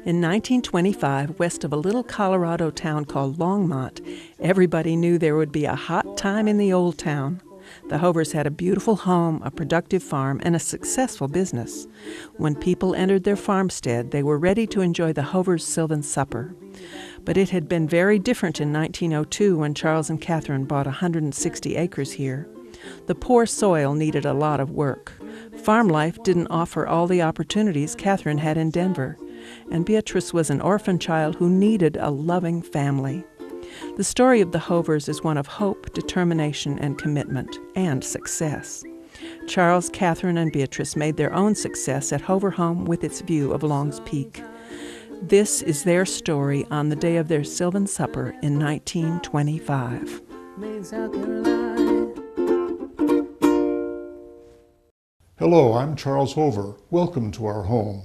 In 1925, west of a little Colorado town called Longmont, everybody knew there would be a hot time in the old town. The Hovers had a beautiful home, a productive farm, and a successful business. When people entered their farmstead, they were ready to enjoy the Hovers' Sylvan Supper. But it had been very different in 1902 when Charles and Catherine bought 160 acres here. The poor soil needed a lot of work. Farm life didn't offer all the opportunities Catherine had in Denver, and Beatrice was an orphan child who needed a loving family. The story of the Hovers is one of hope, determination, and commitment, and success. Charles, Catherine, and Beatrice made their own success at Hoverhome with its view of Long's Peak. This is their story on the day of their Sylvan Supper in 1925. Hello, I'm Charles Hover. Welcome to our home.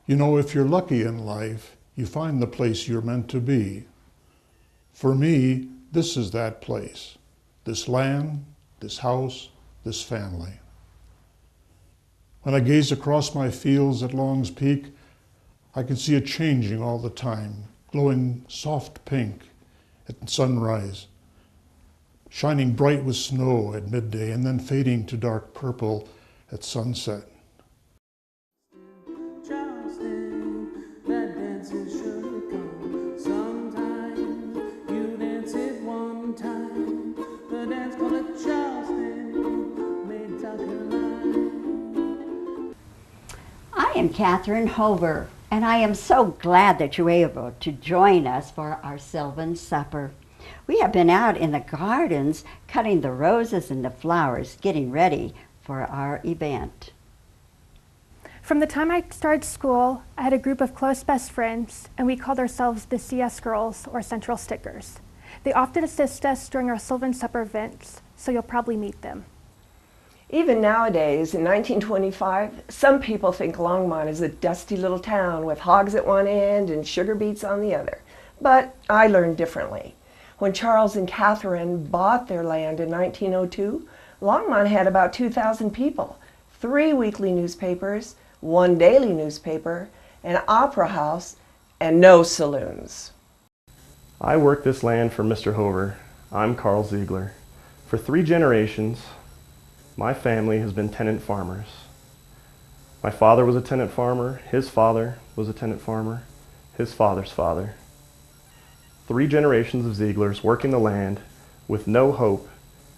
You know, if you're lucky in life, you find the place you're meant to be. For me, this is that place. This land, this house, this family. When I gaze across my fields at Long's Peak, I can see it changing all the time, glowing soft pink at sunrise, shining bright with snow at midday, and then fading to dark purple at sunset. I am Catherine Hover, and I am so glad that you were able to join us for our Sylvan Supper. We have been out in the gardens cutting the roses and the flowers, getting ready for our event. From the time I started school, I had a group of close best friends, and we called ourselves the CS Girls, or Central Stickers. They often assist us during our Sylvan Supper events, so you'll probably meet them. Even nowadays, in 1925, some people think Longmont is a dusty little town with hogs at one end and sugar beets on the other. But I learned differently. When Charles and Catherine bought their land in 1902, Longmont had about 2,000 people, 3 weekly newspapers, 1 daily newspaper, an opera house, and no saloons. I work this land for Mr. Hover. I'm Carl Ziegler. For 3 generations, my family has been tenant farmers. My father was a tenant farmer, his father was a tenant farmer, his father's father. 3 generations of Zieglers working the land with no hope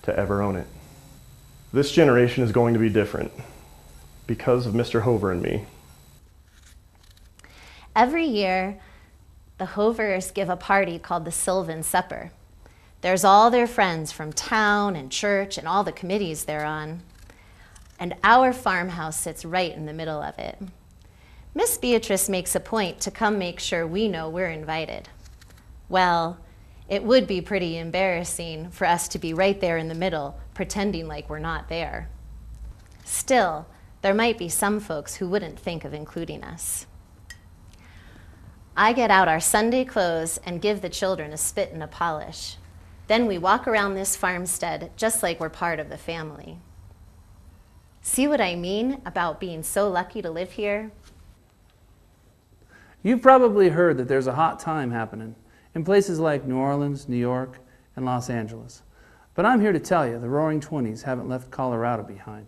to ever own it. This generation is going to be different because of Mr. Hover and me. Every year, the Hovers give a party called the Sylvan Supper. There's all their friends from town and church and all the committees they're on. And our farmhouse sits right in the middle of it. Miss Beatrice makes a point to come make sure we know we're invited. Well, it would be pretty embarrassing for us to be right there in the middle, pretending like we're not there. Still, there might be some folks who wouldn't think of including us. I get out our Sunday clothes and give the children a spit and a polish. Then we walk around this farmstead just like we're part of the family. See what I mean about being so lucky to live here? You've probably heard that there's a hot time happening in places like New Orleans, New York, and Los Angeles. But I'm here to tell you the Roaring Twenties haven't left Colorado behind.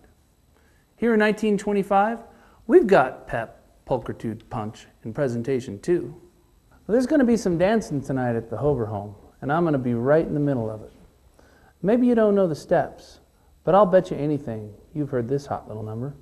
Here in 1925, we've got pep, pulchritude, punch, and presentation too. Well, there's going to be some dancing tonight at the Hoverhome, and I'm going to be right in the middle of it. Maybe you don't know the steps, but I'll bet you anything you've heard this hot little number.